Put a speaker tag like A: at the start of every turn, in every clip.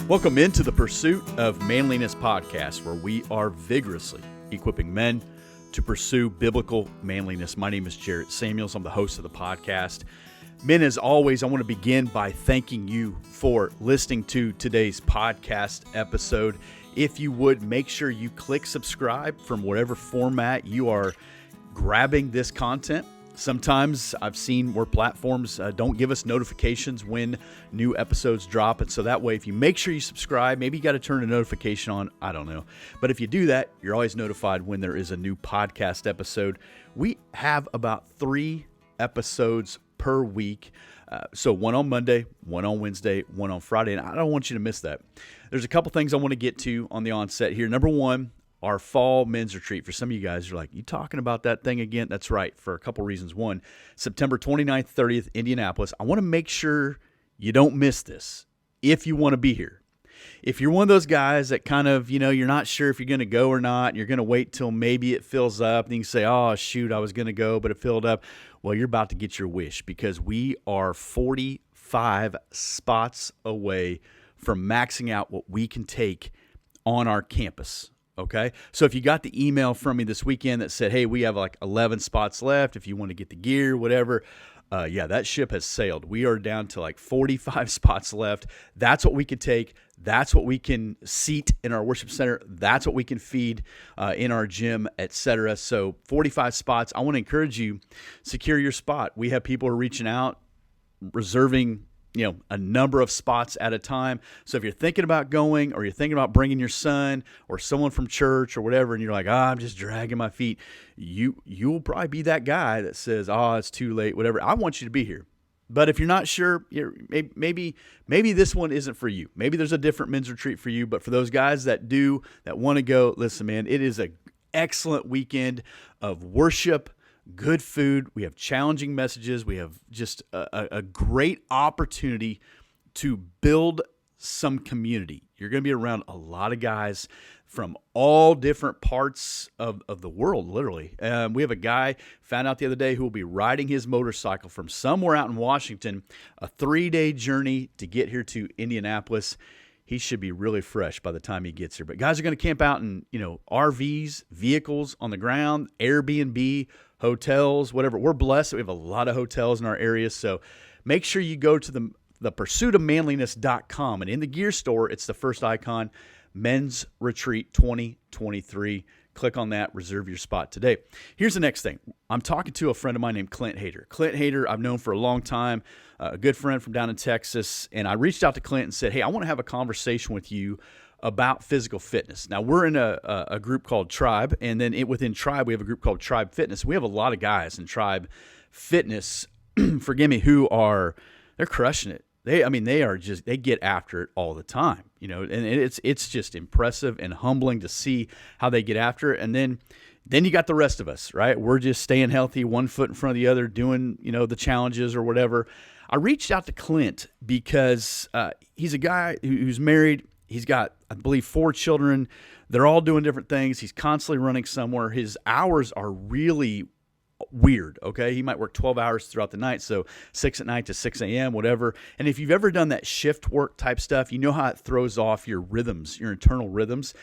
A: Welcome into the Pursuit of Manliness podcast, where we are vigorously equipping men to pursue biblical manliness. My name is Jarrett Samuels. I'm the host of the podcast. Men, as always, I want to begin by thanking you for listening to today's podcast episode. If you would, make sure you click subscribe from whatever format you are grabbing this content. Sometimes I've seen where platforms don't give us notifications when new episodes drop. And so that way, if you make sure you subscribe, maybe you got to turn a notification on. I don't know. But if you do that, you're always notified when there is a new podcast episode. We have about 3 episodes per week. So one on Monday, one on Wednesday, one on Friday. And I don't want you to miss that. There's a couple things I want to get to on the onset here. Number one, our fall men's retreat. For some of you guys, you're like, you talking about that thing again? That's right, for a couple reasons. One, September 29th, 30th, Indianapolis. I want to make sure you don't miss this if you want to be here. If you're one of those guys that kind of, you're not sure if you're going to go or not, and you're going to wait till maybe it fills up, and you can say, oh, shoot, I was going to go, but it filled up. Well, you're about to get your wish, because we are 45 spots away from maxing out what we can take on our campus. Okay, so if you got the email from me this weekend that said, hey, we have like 11 spots left, if you want to get the gear, whatever, that ship has sailed. We are down to like 45 spots left. That's what we could take. That's what we can seat in our worship center. That's what we can feed in our gym, etc. So 45 spots. I want to encourage you, secure your spot. We have people who are reaching out, reserving a number of spots at a time. So if you're thinking about going, or you're thinking about bringing your son or someone from church or whatever, and you're like, I'm just dragging my feet, you'll probably be that guy that says, it's too late, whatever. I want you to be here. But if you're not sure, maybe this one isn't for you. Maybe there's a different men's retreat for you. But for those guys that want to go, listen, man, it is an excellent weekend of worship, good food. We have challenging messages. We have just a great opportunity to build some community. You're going to be around a lot of guys from all different parts of the world, literally. We have a guy found out the other day who will be riding his motorcycle from somewhere out in Washington, a 3-day journey to get here to Indianapolis. He should be really fresh by the time he gets here. But guys are going to camp out in, RVs, vehicles on the ground, Airbnb, hotels, whatever. We're blessed that we have a lot of hotels in our area. So make sure you go to the pursuitofmanliness.com. And in the gear store, it's the first icon, Men's Retreat 2023. Click on that, reserve your spot today. Here's the next thing. I'm talking to a friend of mine named Clint Hayter. Clint Hayter, I've known for a long time, a good friend from down in Texas. And I reached out to Clint and said, hey, I want to have a conversation with you about physical fitness. Now, we're in a group called Tribe, and then within Tribe, we have a group called Tribe Fitness. We have a lot of guys in Tribe Fitness, forgive me, they're crushing it. They get after it all the time, and it's just impressive and humbling to see how they get after it. And then you got the rest of us, right? We're just staying healthy, one foot in front of the other, doing, the challenges or whatever. I reached out to Clint because he's a guy who's married. He's got, I believe, 4 children. They're all doing different things. He's constantly running somewhere. His hours are really weird, okay? He might work 12 hours throughout the night, so 6 at night to 6 a.m., whatever. And if you've ever done that shift work type stuff, you know how it throws off your rhythms, your internal rhythms.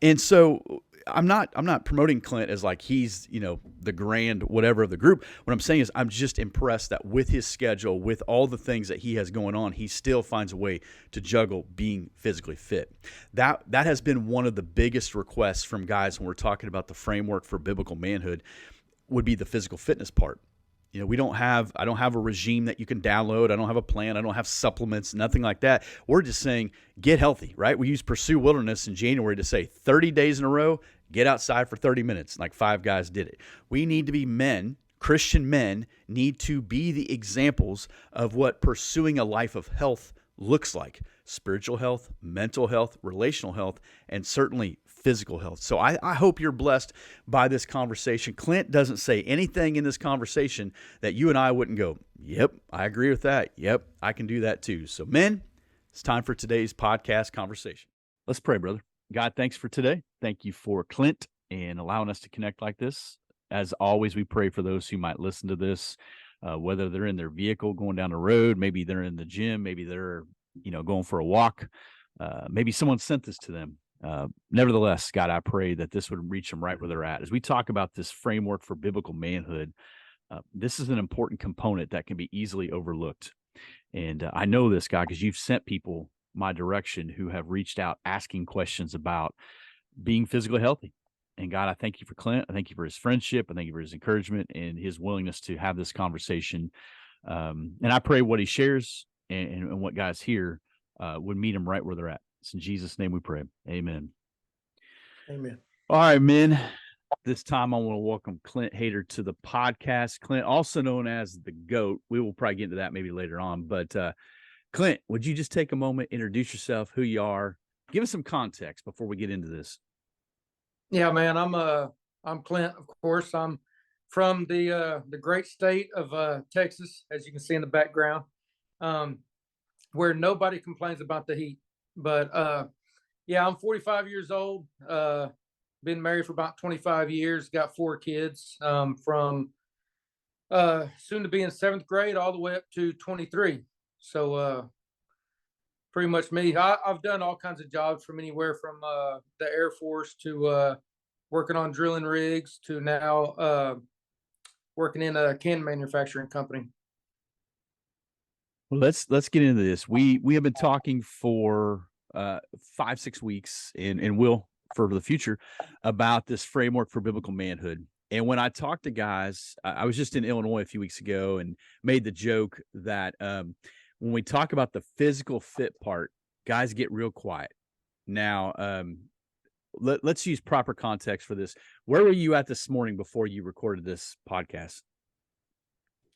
A: And so I'm not promoting Clint as like he's, the grand whatever of the group. What I'm saying is I'm just impressed that with his schedule, with all the things that he has going on, he still finds a way to juggle being physically fit. That has been one of the biggest requests from guys when we're talking about the framework for biblical manhood, would be the physical fitness part. I don't have a regime that you can download. I don't have a plan. I don't have supplements, nothing like that. We're just saying, get healthy, right? We use Pursue Wilderness in January to say 30 days in a row, get outside for 30 minutes, like 5 guys did it. We need to be men. Christian men need to be the examples of what pursuing a life of health looks like. Spiritual health, mental health, relational health, and certainly physical health. So I hope you're blessed by this conversation. Clint doesn't say anything in this conversation that you and I wouldn't go, yep, I agree with that. Yep, I can do that too. So men, it's time for today's podcast conversation. Let's pray, brother. God, thanks for today. Thank you for Clint and allowing us to connect like this. As always, we pray for those who might listen to this, whether they're in their vehicle going down the road, maybe they're in the gym, maybe they're, going for a walk, Maybe someone sent this to them. Nevertheless, God, I pray that this would reach them right where they're at. As we talk about this framework for biblical manhood, this is an important component that can be easily overlooked. And I know this, God, because you've sent people my direction who have reached out asking questions about being physically healthy. And God, I thank you for Clint. I thank you for his friendship. I thank you for his encouragement and his willingness to have this conversation. And I pray what he shares and what guys hear would meet him right where they're at. It's in Jesus' name we pray. Amen.
B: Amen.
A: All right, men. This time I want to welcome Clint Hayter to the podcast. Clint, also known as the GOAT. We will probably get into that maybe later on. But Clint, would you just take a moment, introduce yourself, who you are, give us some context before we get into this.
B: Yeah, man, I'm Clint, of course. I'm from the great state of Texas, as you can see in the background, where nobody complains about the heat. But yeah, I'm 45 years old. Been married for about 25 years. Got 4 kids from soon to be in 7th grade all the way up to 23. So pretty much me. I've done all kinds of jobs from anywhere from the Air Force to working on drilling rigs to now working in a can manufacturing company.
A: Well, let's get into this. We have been talking for 5-6 weeks and will for the future about this framework for biblical manhood. And when I talk to guys, I was just in Illinois a few weeks ago and made the joke that when we talk about the physical fit part, guys get real quiet. Now, let's use proper context for this. Where were you at this morning before you recorded this podcast?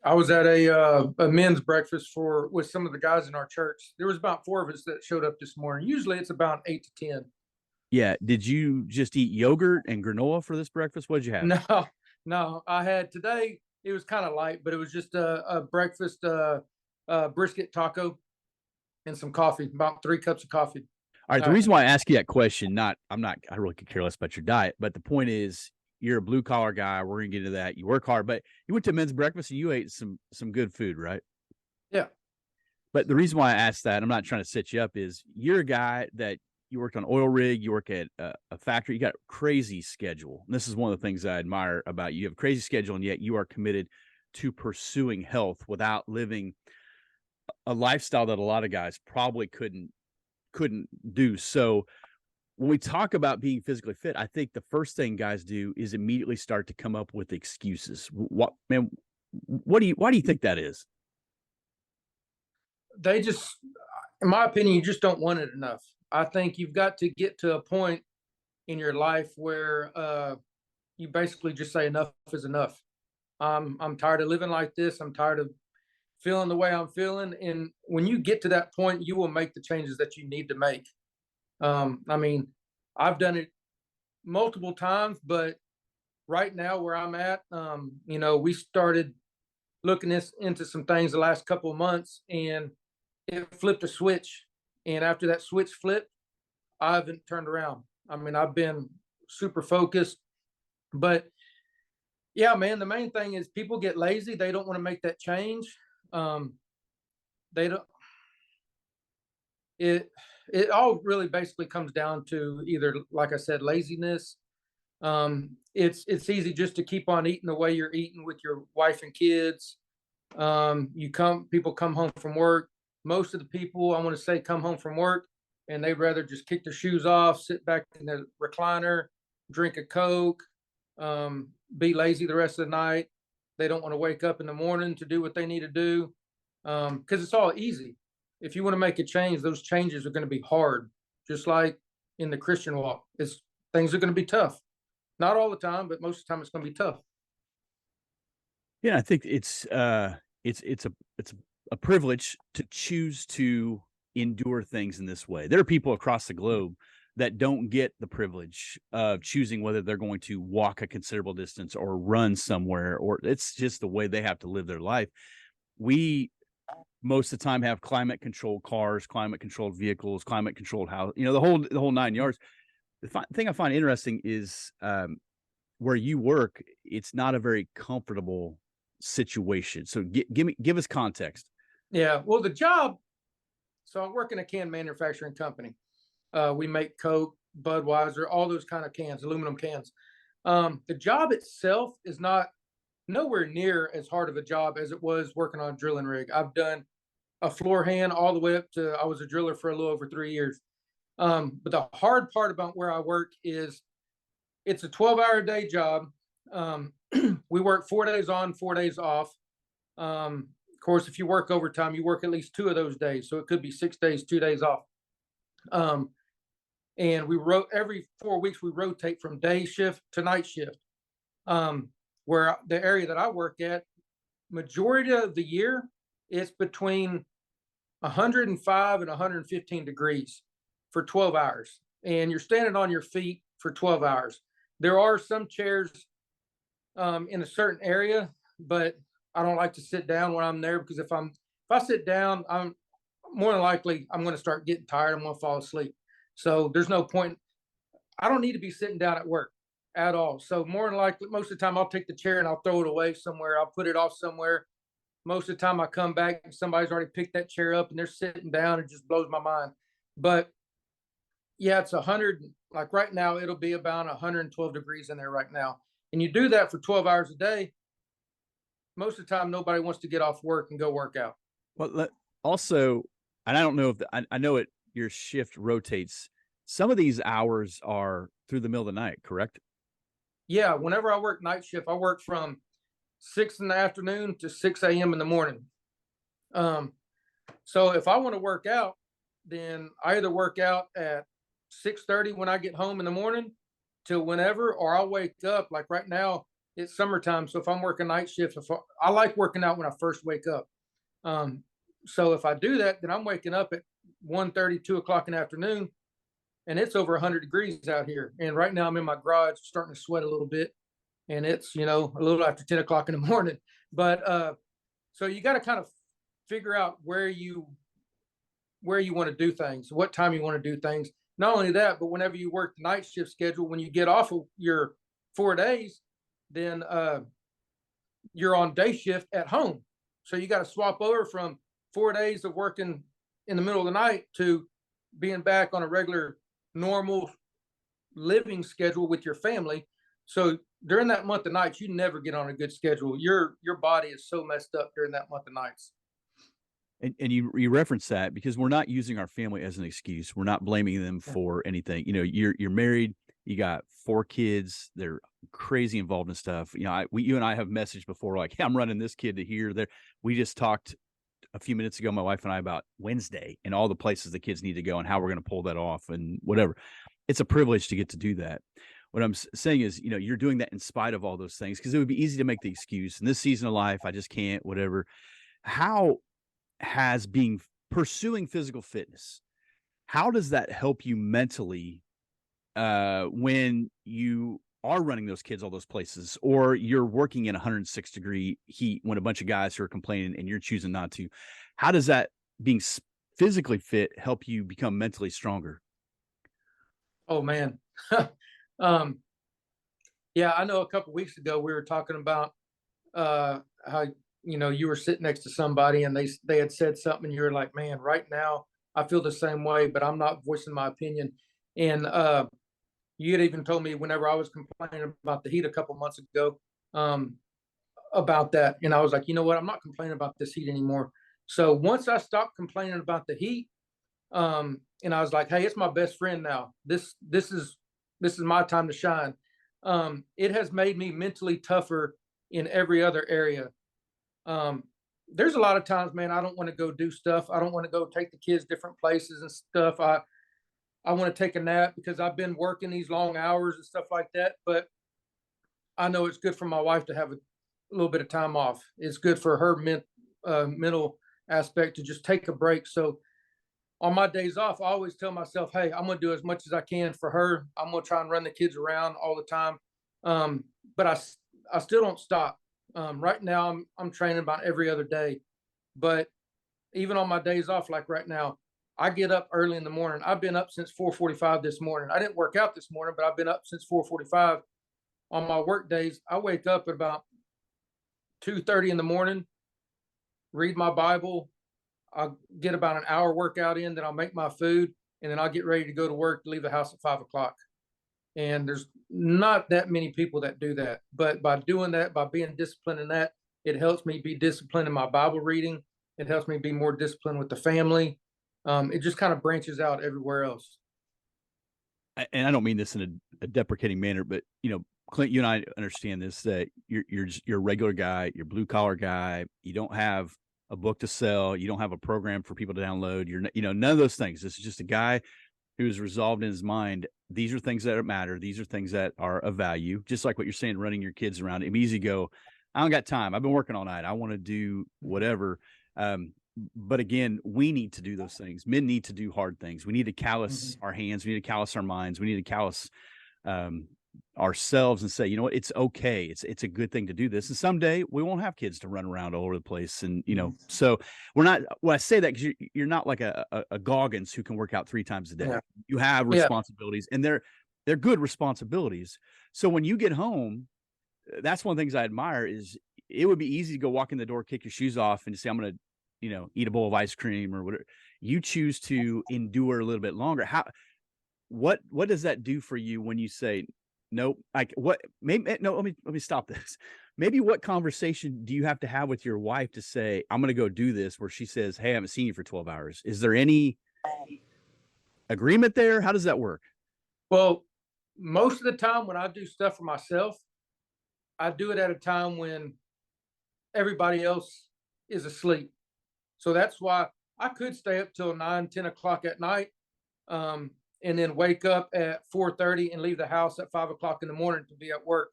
B: I was at a men's breakfast with some of the guys in our church. There was about 4 of us that showed up this morning. Usually it's about 8 to 10.
A: Yeah. Did you just eat yogurt and granola for this breakfast? What did you have?
B: No. I had today. It was kind of light, but it was just a breakfast, brisket taco and some coffee, about 3 cups of coffee.
A: All right. The reason why I ask you that question, I really could care less about your diet, but the point is you're a blue collar guy. We're going to get into that. You work hard, but you went to men's breakfast and you ate some good food, right?
B: Yeah.
A: But the reason why I asked that, I'm not trying to set you up, is you're a guy that you work on oil rig, you work at a factory, you got a crazy schedule. And this is one of the things I admire about you. You have a crazy schedule, and yet you are committed to pursuing health without living a lifestyle that a lot of guys probably couldn't do. So when we talk about being physically fit, I think the first thing guys do is immediately start to come up with excuses. Why do you think that is?
B: They just, in my opinion, you just don't want it enough. I think you've got to get to a point in your life where you basically just say enough is enough. I'm tired of living like this. I'm tired of feeling the way I'm feeling. And when you get to that point, you will make the changes that you need to make. I mean, I've done it multiple times, but right now where I'm at, we started looking into some things the last couple of months, and it flipped a switch. And after that switch flipped, I haven't turned around. I mean, I've been super focused, but yeah, man, the main thing is people get lazy. They don't want to make that change. They don't, it all really basically comes down to either, like I said, laziness. It's easy just to keep on eating the way you're eating with your wife and kids. People come home from work. Most of the people, I want to say, come home from work and they'd rather just kick their shoes off, sit back in the recliner, drink a Coke, be lazy the rest of the night. They don't want to wake up in the morning to do what they need to do, because it's all easy. If you want to make a change, those changes are going to be hard, just like in the Christian walk. Things are going to be tough. Not all the time, but most of the time it's going to be tough.
A: Yeah, I think it's a privilege to choose to endure things in this way. There are people across the globe that don't get the privilege of choosing whether they're going to walk a considerable distance or run somewhere, or it's just the way they have to live their life. We most of the time have climate controlled cars, climate controlled vehicles, climate controlled house, the whole 9 yards. The thing I find interesting is where you work, it's not a very comfortable situation. So give us context.
B: Yeah, well, the job. So I work in a can manufacturing company. We make Coke, Budweiser, all those kind of cans, aluminum cans. The job itself is not nowhere near as hard of a job as it was working on a drilling rig. I've done a floor hand all the way up to I was a driller for a little over 3 years. But the hard part about where I work is it's a 12-hour day job. We work 4 days on, 4 days off. Of course, if you work overtime, you work at least 2 of those days. So it could be 6 days, 2 days off. And every 4 weeks, we rotate from day shift to night shift. Where the area that I work at, majority of the year, it's between 105 and 115 degrees for 12 hours. And you're standing on your feet for 12 hours. There are some chairs in a certain area, but I don't like to sit down when I'm there, because if I sit down, I'm more than likely I'm going to start getting tired. I'm going to fall asleep. So there's no point. I don't need to be sitting down at work at all. So more than likely, most of the time I'll take the chair and I'll throw it away somewhere. I'll put it off somewhere. Most of the time I come back and somebody's already picked that chair up and they're sitting down. It just blows my mind. But yeah, it's 100, like right now, it'll be about 112 degrees in there right now. And you do that for 12 hours a day. Most of the time, nobody wants to get off work and go work out.
A: Well, also, and I don't know if I know it, your shift rotates. Some of these hours are through the middle of the night, correct?
B: Yeah. Whenever I work night shift, I work from 6 in the afternoon to 6 a.m. in the morning. So if I want to work out, then I either work out at 6:30 when I get home in the morning till whenever, or I'll wake up. Like right now, it's summertime. So if I'm working night shift, I like working out when I first wake up. So if I do that, then I'm waking up at 1:30, 2 o'clock in the afternoon, and it's over 100 degrees out here. And right now I'm in my garage starting to sweat a little bit, and it's, a little after 10 o'clock in the morning. But so you got to kind of figure out where you want to do things, what time you want to do things. Not only that, but whenever you work the night shift schedule, when you get off of your 4 days, then you're on day shift at home. So you got to swap over from 4 days of working in the middle of the night to being back on a regular, normal living schedule with your family. So during that month of nights, you never get on a good schedule. Your body is so messed up during that month of nights.
A: And you reference that because we're not using our family as an excuse. We're not blaming them for anything. You're married, you got 4 kids, they're crazy involved in stuff. You and I have messaged before, like, hey, I'm running this kid to here, there. We just talked a few minutes ago, my wife and I, about Wednesday and all the places the kids need to go and how we're going to pull that off and whatever. It's a privilege to get to do that. What I'm saying is, you're doing that in spite of all those things, because it would be easy to make the excuse in this season of life, I just can't, whatever. How has pursuing physical fitness, how does that help you mentally when you are running those kids all those places, or you're working in 106-degree heat when a bunch of guys are complaining and you're choosing not to? How does that being physically fit help you become mentally stronger?
B: Oh man. Yeah, I know a couple of weeks ago we were talking about how you were sitting next to somebody and they had said something and you were like, man, right now I feel the same way, but I'm not voicing my opinion. And you had even told me whenever I was complaining about the heat a couple months ago about that, and I was like, you know what, I'm not complaining about this heat anymore. So once I stopped complaining about the heat, and I was like, hey, it's my best friend now. This is my time to shine. It has made me mentally tougher in every other area. There's a lot of times, man, I don't want to go do stuff. I don't want to go take the kids different places and stuff. I want to take a nap because I've been working these long hours and stuff like that. But I know it's good for my wife to have a little bit of time off. It's good for her mental aspect to just take a break. So on my days off, I always tell myself, hey, I'm going to do as much as I can for her. I'm going to try and run the kids around all the time. But I still don't stop. Right now I'm training about every other day, but even on my days off, like right now, I get up early in the morning. I've been up since 4:45 this morning. I didn't work out this morning, but I've been up since 4:45. On my work days, I wake up at about 2:30 in the morning, read my Bible. I'll get about an hour workout in, then I'll make my food. and then I'll get ready to go to work to leave the house at 5 o'clock. And there's not that many people that do that. But by doing that, by being disciplined in that, it helps me be disciplined in my Bible reading. It helps me be more disciplined with the family. It just kind of branches out everywhere else.
A: And I don't mean this in a deprecating manner, but Clint, you and I understand this, that you're a regular guy, you're a blue collar guy. You don't have a book to sell. You don't have a program for people to download. None of those things. This is just a guy who's resolved in his mind. These are things that matter. These are things that are of value. Just like what you're saying, running your kids around. It's easy to go, I don't got time. I've been working all night. I want to do whatever. But again, we need to do those things. Men need to do hard things. We need to callous our hands. We need to callous our minds. We need to callous ourselves and say, you know what, it's okay. It's a good thing to do this. And someday we won't have kids to run around all over the place. And, so we're not, well, I say that because you're not like a Goggins who can work out 3 times a day. Yeah. You have responsibilities, and they're good responsibilities. So when you get home, that's one of the things I admire is it would be easy to go walk in the door, kick your shoes off and say, I'm going to, eat a bowl of ice cream or whatever. You choose to endure a little bit longer. What does that do for you when you say, nope, let me stop this. Maybe what conversation do you have to have with your wife to say, I'm going to go do this, where she says, hey, I haven't seen you for 12 hours. Is there any agreement there? How does that work?
B: Well, most of the time when I do stuff for myself, I do it at a time when everybody else is asleep. So that's why I could stay up till 9, 10 o'clock at night, and then wake up at 4:30 and leave the house at 5 o'clock in the morning to be at work.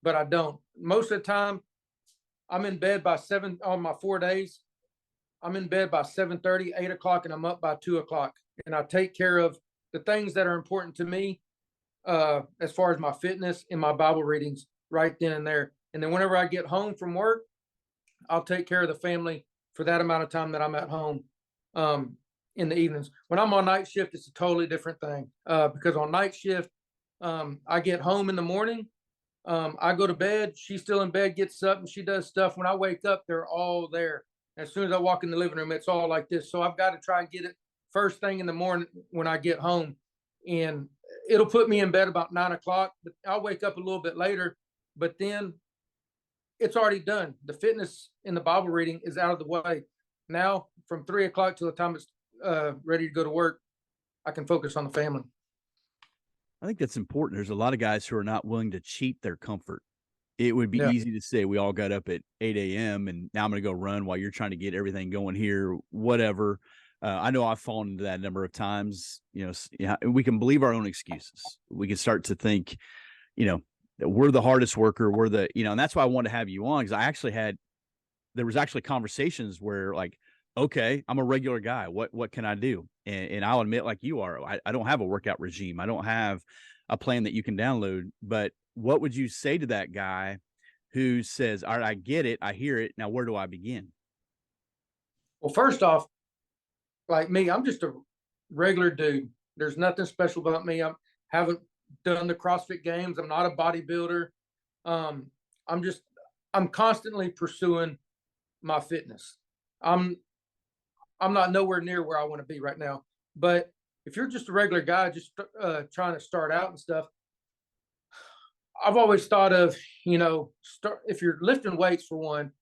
B: But I don't. Most of the time, I'm in bed by 7 on my 4 days. I'm in bed by 7:30, 8 o'clock, and I'm up by 2 o'clock. And I take care of the things that are important to me, as far as my fitness and my Bible readings right then and there. And then whenever I get home from work, I'll take care of the family for that amount of time that I'm at home in the evenings. When I'm on night shift, it's a totally different thing, because on night shift, I get home in the morning, I go to bed, she's still in bed, gets up and she does stuff. When I wake up, they're all there. As soon as I walk in the living room, it's all like this. So I've got to try and get it first thing in the morning when I get home. And it'll put me in bed about 9 o'clock, but I'll wake up a little bit later, but then it's already done. The fitness and the Bible reading is out of the way. Now, from 3 o'clock till the time it's ready to go to work, I can focus on the family.
A: I think that's important. There's a lot of guys who are not willing to cheat their comfort. It would be easy to say we all got up at 8 a.m. and now I'm going to go run while you're trying to get everything going here, whatever. I know I've fallen into that a number of times. We can believe our own excuses. We can start to think, we're the hardest worker. We're the, and that's why I wanted to have you on, because there was actually conversations where like, okay, I'm a regular guy. What can I do? And I'll admit, like you are, I don't have a workout regime. I don't have a plan that you can download. But what would you say to that guy who says, all right, I get it, I hear it, now where do I begin?
B: Well, first off, like me, I'm just a regular dude. There's nothing special about me. I haven't done the CrossFit Games. I'm not a bodybuilder. I'm constantly pursuing my fitness. I'm not nowhere near where I want to be right now. But if you're just a regular guy, just trying to start out and stuff, I've always thought of, if you're lifting weights, for one,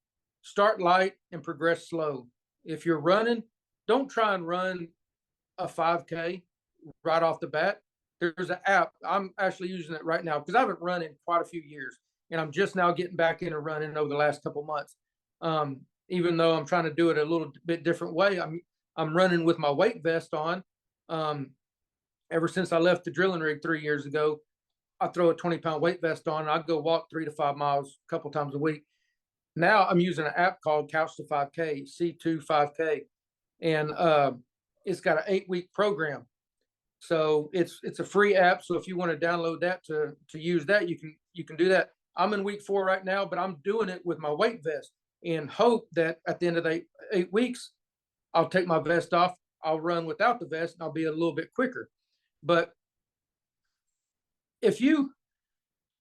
B: start light and progress slow. If you're running, don't try and run a 5K right off the bat. There's an app. I'm actually using it right now because I haven't run in quite a few years, and I'm just now getting back into running over the last couple months. Even though I'm trying to do it a little bit different way, I'm running with my weight vest on. Ever since I left the drilling rig 3 years ago, I throw a 20-pound weight vest on, and I go walk 3 to 5 miles a couple times a week. Now I'm using an app called Couch to 5K, C2 5K, and it's got an 8-week program. So it's a free app. So if you want to download that to use that, you can do that. I'm in week 4 right now, but I'm doing it with my weight vest and hope that at the end of the 8 weeks, I'll take my vest off. I'll run without the vest and I'll be a little bit quicker. But if you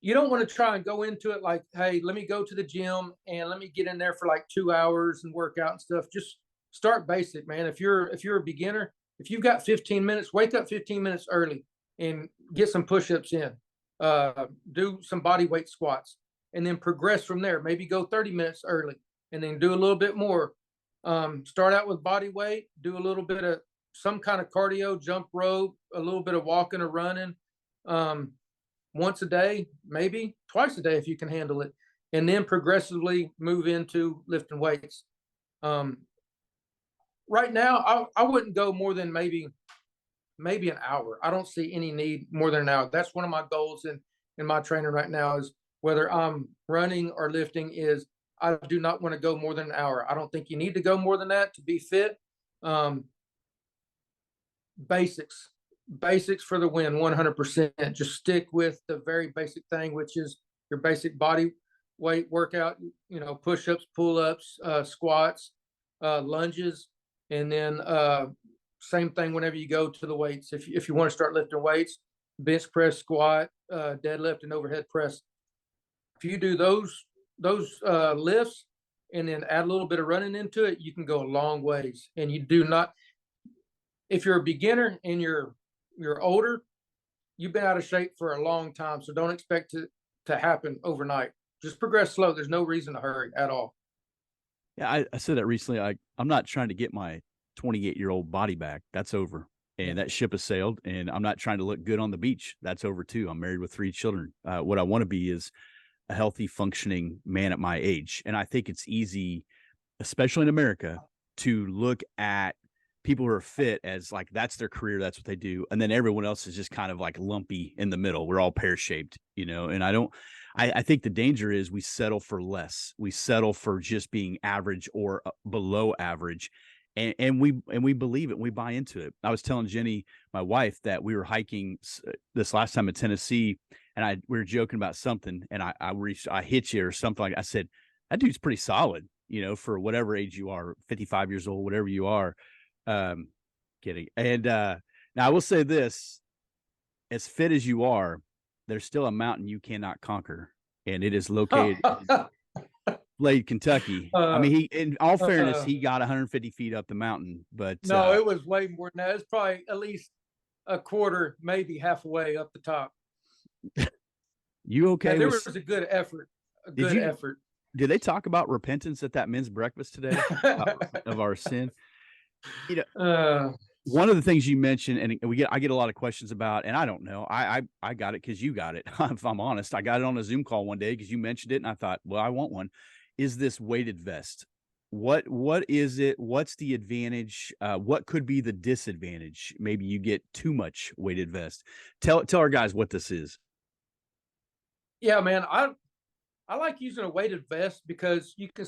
B: don't want to try and go into it like, hey, let me go to the gym and let me get in there for like 2 hours and work out and stuff. Just start basic, man. If you're a beginner, If you've got 15 minutes, wake up 15 minutes early and get some push-ups in. Do some body weight squats, and then progress from there. Maybe go 30 minutes early and then do a little bit more. Start out with body weight, do a little bit of some kind of cardio, jump rope, a little bit of walking or running, once a day, maybe twice a day if you can handle it, and then progressively move into lifting weights. Right now, I wouldn't go more than maybe an hour. I don't see any need more than an hour. That's one of my goals in my training right now, is whether I'm running or lifting, is I do not want to go more than an hour. I don't think you need to go more than that to be fit. Basics for the win, 100%. Just stick with the very basic thing, which is your basic body weight workout, push-ups, pull-ups, squats, lunges, and then same thing whenever you go to the weights. If you want to start lifting weights, bench press, squat, deadlift, and overhead press. If you do those lifts and then add a little bit of running into it, you can go a long ways. And you do not, if you're a beginner and you're older, you've been out of shape for a long time. So don't expect it to happen overnight. Just progress slow. There's no reason to hurry at all.
A: Yeah, I said that recently. I'm not trying to get my 28-year-old body back. That's over. And that ship has sailed. And I'm not trying to look good on the beach. That's over too. I'm married with 3 children. What I want to be is a healthy, functioning man at my age. And I think it's easy, especially in America, to look at people who are fit as like, that's their career, that's what they do. And then everyone else is just kind of like lumpy in the middle. We're all pear-shaped, and I think the danger is we settle for less. We settle for just being average or below average. And we believe it. We buy into it. I was telling Jenny, my wife, that we were hiking this last time in Tennessee, and we were joking about something, and I hit you or something like. I said, that dude's pretty solid, for whatever age you are, 55 years old, whatever you are. Kidding. And now I will say this: as fit as you are, there's still a mountain you cannot conquer, and it is located. Blade, Kentucky. I mean, in all fairness, he got 150 feet up the mountain, but
B: no, it was way more than that. It's probably at least a quarter, maybe halfway up the top.
A: You okay?
B: There was a good effort.
A: Did they talk about repentance at that men's breakfast today of our sin? One of the things you mentioned, and I get a lot of questions about, and I don't know. I got it because you got it. If I'm honest, I got it on a Zoom call one day because you mentioned it, and I thought, well, I want one. Is this weighted vest? What is it? What's the advantage? What could be the disadvantage? Maybe you get too much weighted vest. Tell our guys what this is.
B: Yeah, man, I like using a weighted vest because you can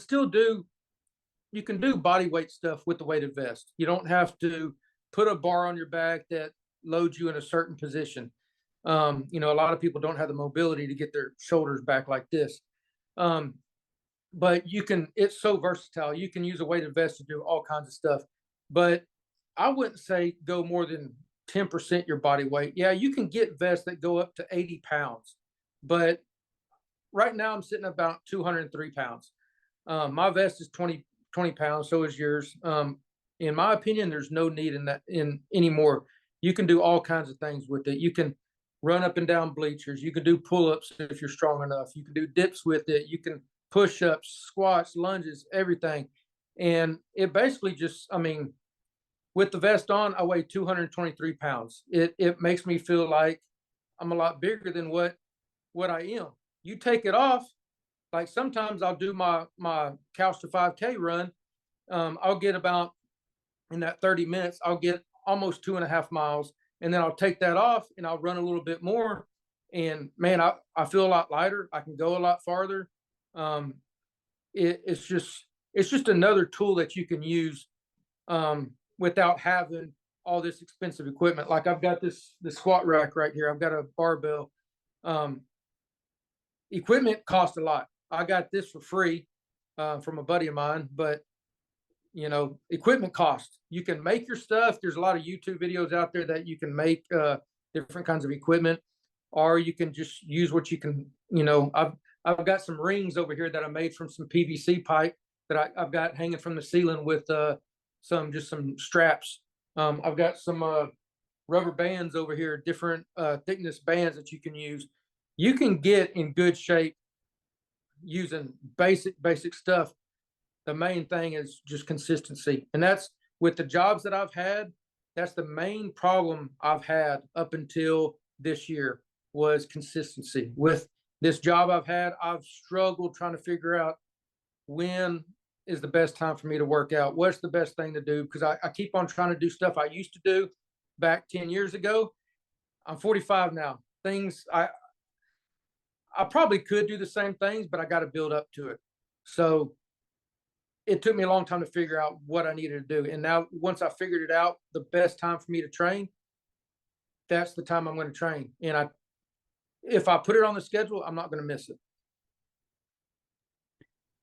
B: do body weight stuff with the weighted vest. You don't have to put a bar on your back that loads you in a certain position. A lot of people don't have the mobility to get their shoulders back like this. But it's so versatile. You can use a weighted vest to do all kinds of stuff. But I wouldn't say go more than 10% your body weight. Yeah, you can get vests that go up to 80 pounds. But right now I'm sitting about 203 pounds. My vest is 20 pounds. So is yours. In my opinion, there's no need in anymore. You can do all kinds of things with it. You can run up and down bleachers. You can do pull-ups if you're strong enough. You can do dips with it. You can push-ups, squats, lunges, everything. And it basically with the vest on, I weigh 223 pounds. It makes me feel like I'm a lot bigger than what I am. You take it off, like sometimes I'll do my couch to 5K run. I'll get about, in that 30 minutes, I'll get almost 2.5 miles. And then I'll take that off and I'll run a little bit more. And man, I feel a lot lighter. I can go a lot farther. It's just another tool that you can use without having all this expensive equipment. Like I've got the squat rack right here. I've got a barbell. Equipment costs a lot. I got this for free from a buddy of mine, but equipment costs. You can make your stuff. There's a lot of YouTube videos out there that you can make different kinds of equipment, or you can just use what you can. I've got some rings over here that I made from some PVC pipe that I've got hanging from the ceiling with some straps. I've got some rubber bands over here, different thickness bands that you can use. You can get in good shape using basic stuff. The main thing is just consistency. And that's with the jobs that I've had, that's the main problem I've had up until this year was consistency. With this job I've had, I've struggled trying to figure out when is the best time for me to work out. What's the best thing to do? Because I keep on trying to do stuff I used to do back 10 years ago. I'm 45 now. I probably could do the same things, but I got to build up to it. So it took me a long time to figure out what I needed to do. And now once I figured it out, the best time for me to train, that's the time I'm going to train. And if I put it on the schedule, I'm not going to miss it.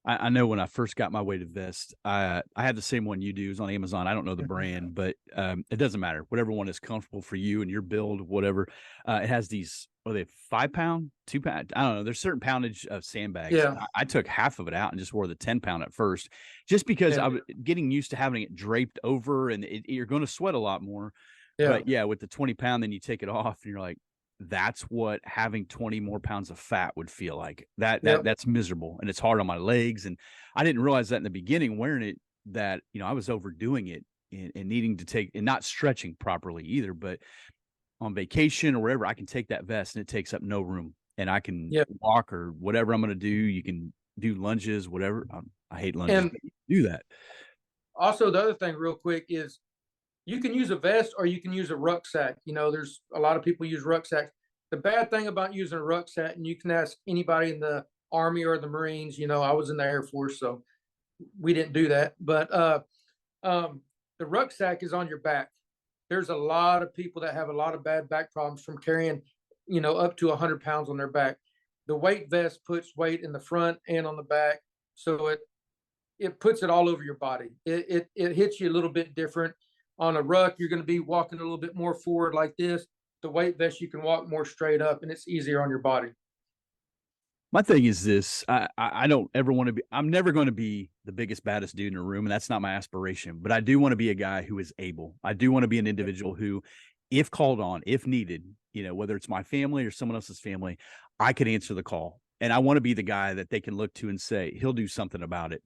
A: I know when I first got my weighted vest, I had the same one you do. It's on Amazon. I don't know the brand, but it doesn't matter. Whatever one is comfortable for you and your build, whatever. It has these, are they 5 pound, 2 pound? I don't know. There's certain poundage of sandbags.
B: Yeah.
A: I took half of it out and just wore the 10 pound at first, just because
B: Yeah.
A: I was getting used to having it draped over, and you're going to sweat a lot more.
B: Yeah.
A: But yeah, with the 20 pound, then you take it off and you're like, that's what having 20 more pounds of fat would feel like. That's miserable, and it's hard on my legs. And I didn't realize that in the beginning wearing it, that, I was overdoing it and needing to take, and not stretching properly either. But on vacation or wherever, I can take that vest and it takes up no room, and I can walk or whatever I'm going to do. You can do lunges, whatever. I hate lunges,
B: And
A: but you can do that.
B: Also, the other thing real quick is you can use a vest or you can use a rucksack. There's a lot of people use rucksacks. The bad thing about using a rucksack, and you can ask anybody in the Army or the Marines, I was in the Air Force, so we didn't do that. But the rucksack is on your back. There's a lot of people that have a lot of bad back problems from carrying, up to 100 pounds on their back. The weight vest puts weight in the front and on the back, so it puts it all over your body. It hits you a little bit different. On a ruck, you're going to be walking a little bit more forward like this. The weight vest, you can walk more straight up, and it's easier on your body.
A: My thing is this: I don't ever want to be. I'm never going to be the biggest, baddest dude in a room, and that's not my aspiration. But I do want to be a guy who is able. I do want to be an individual who, if called on, if needed, whether it's my family or someone else's family, I can answer the call. And I want to be the guy that they can look to and say, he'll do something about it.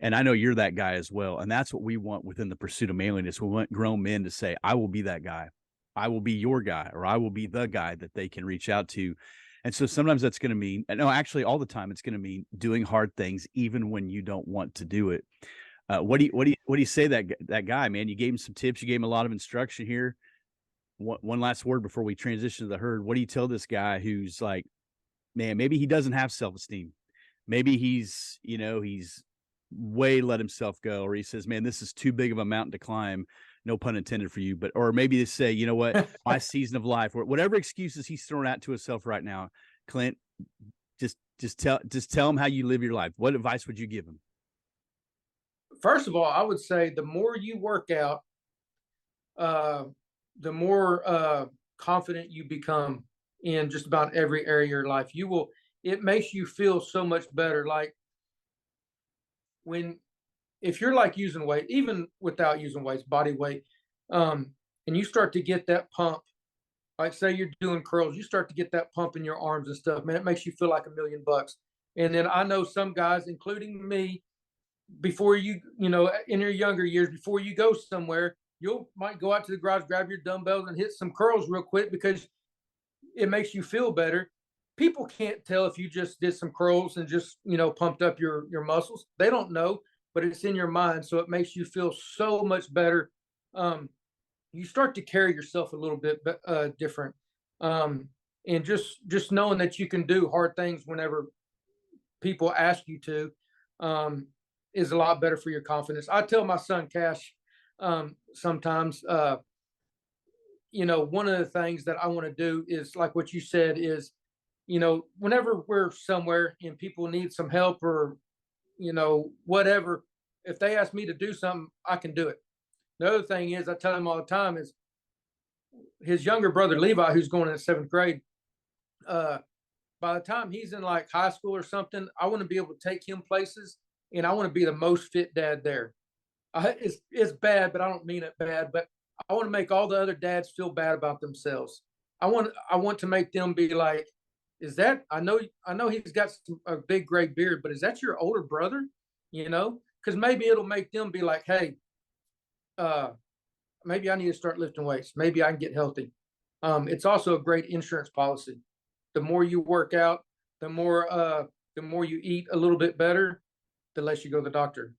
A: And I know you're that guy as well. And that's what we want within the pursuit of manliness. We want grown men to say, I will be that guy. I will be your guy, or I will be the guy that they can reach out to. And so sometimes that's going to mean, no, actually all the time, it's going to mean doing hard things, even when you don't want to do it. What do you say that guy, man? You gave him some tips. You gave him a lot of instruction here. One last word before we transition to the herd. What do you tell this guy who's like, man, maybe he doesn't have self-esteem. Maybe he's way let himself go, or he says, man, this is too big of a mountain to climb. No pun intended for you, but, or maybe they say, you know what, my season of life, or whatever excuses he's throwing out to himself right now. Clint, just tell him how you live your life. What advice would you give him?
B: First of all, I would say the more you work out, the more confident you become in just about every area of your life. It makes you feel so much better. Like if you're like using weight, even without using weights, body weight, and you start to get that pump, like say you're doing curls, you start to get that pump in your arms and stuff, man, it makes you feel like $1,000,000. And then I know some guys, including me, before in your younger years, before you go somewhere, might go out to the garage, grab your dumbbells and hit some curls real quick because it makes you feel better. People can't tell if you just did some curls and just, pumped up your muscles. They don't know, but it's in your mind. So it makes you feel so much better. You start to carry yourself a little bit different. And just knowing that you can do hard things whenever people ask you to, is a lot better for your confidence. I tell my son Cash, sometimes, one of the things that I want to do is like what you said is, whenever we're somewhere and people need some help or, whatever, if they ask me to do something, I can do it. The other thing is I tell him all the time is his younger brother, Levi, who's going in the 7th grade, by the time he's in like high school or something, I want to be able to take him places, and I want to be the most fit dad there. It's bad, but I don't mean it bad, but I want to make all the other dads feel bad about themselves. I want to make them be like, is that, I know he's got a big gray beard, but is that your older brother? You know, because maybe it'll make them be like, hey, uh, maybe I need to start lifting weights. Maybe I can get healthy. It's also a great insurance policy. The more you work out, the more you eat a little bit better, the less you go to the doctor.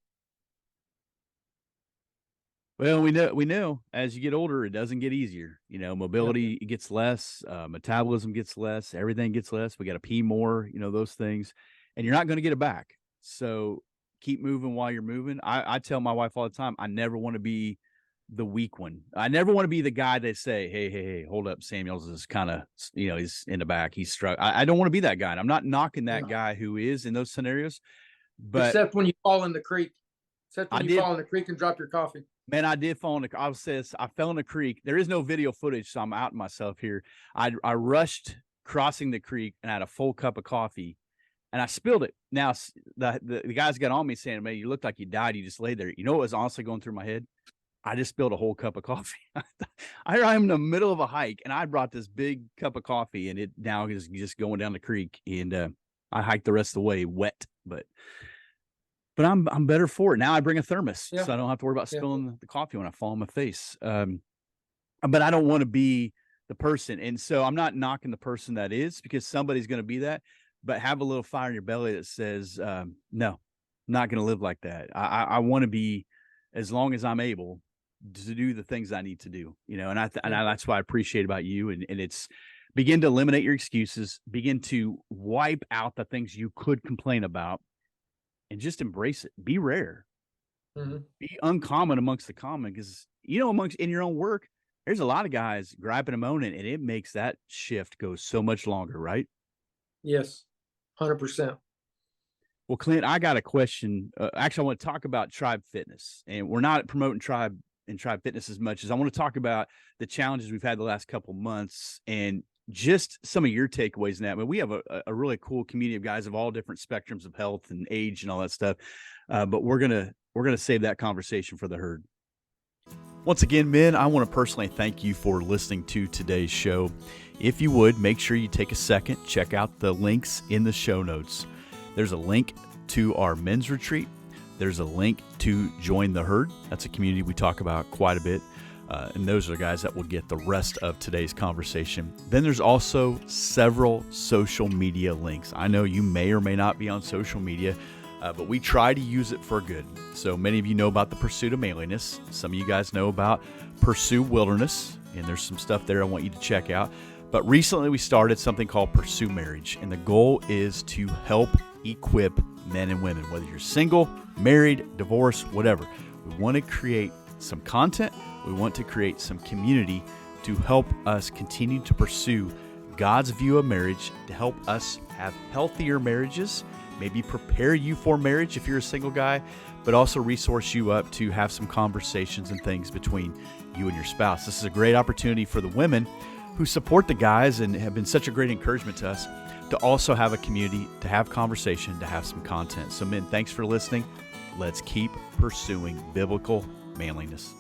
A: Well, we know as you get older, it doesn't get easier. You know, mobility gets less, metabolism gets less, everything gets less. We got to pee more, you know, those things, and you're not going to get it back. So keep moving while you're moving. I tell my wife all the time, I never want to be the weak one. I never want to be the guy that say, hey, hold up, Samuels is kind of, you know, he's in the back, he's struck. I don't want to be that guy. And I'm not knocking that guy who is in those scenarios, but
B: except when you fall in the creek. Except when
A: I
B: you
A: did.
B: fall in the creek and drop your coffee.
A: Man, I did fall in the. I fell in the creek. There is no video footage, so I'm outing myself here. I rushed crossing the creek and I had a full cup of coffee, and I spilled it. Now the guys got on me saying, "Man, you looked like you died. You just laid there." You know what was honestly going through my head? I just spilled a whole cup of coffee. I'm in the middle of a hike, and I brought this big cup of coffee, and it now is just going down the creek, and I hiked the rest of the way wet, but I'm better for it. Now I bring a thermos, so I don't have to worry about spilling the coffee when I fall on my face. But I don't want to be the person. And so I'm not knocking the person that is, because somebody's going to be that, but have a little fire in your belly that says, no, I'm not going to live like that. I want to be, as long as I'm able, to do the things I need to do, you know, and that's what I appreciate about you. And it's begin to eliminate your excuses, begin to wipe out the things you could complain about, and just embrace it. Be rare. Be uncommon amongst the common, because, you know, in your own work, there's a lot of guys griping and moaning, and it makes that shift go so much longer, right?
B: Yes, 100%.
A: Well, Clint, I got a question. Actually, I want to talk about Tribe Fitness, and we're not promoting Tribe Fitness as much as I want to talk about the challenges we've had the last couple months, and just some of your takeaways in that. I mean, we have a really cool community of guys of all different spectrums of health and age and all that stuff. But we're gonna save that conversation for the herd. Once again, men, I want to personally thank you for listening to today's show. If you would, make sure you take a second, check out the links in the show notes. There's a link to our men's retreat. There's a link to join the herd. That's a community we talk about quite a bit. And those are the guys that will get the rest of today's conversation. Then there's also several social media links. I know you may or may not be on social media, but we try to use it for good. So many of you know about the Pursuit of Manliness. Some of you guys know about Pursue Wilderness, and there's some stuff there I want you to check out. But recently we started something called Pursue Marriage, and the goal is to help equip men and women, whether you're single, married, divorced, whatever. We want to create some content. We want to create some community to help us continue to pursue God's view of marriage, to help us have healthier marriages, maybe prepare you for marriage if you're a single guy, but also resource you up to have some conversations and things between you and your spouse. This is a great opportunity for the women who support the guys and have been such a great encouragement to us, to also have a community, to have conversation, to have some content. So men, thanks for listening. Let's keep pursuing biblical manliness.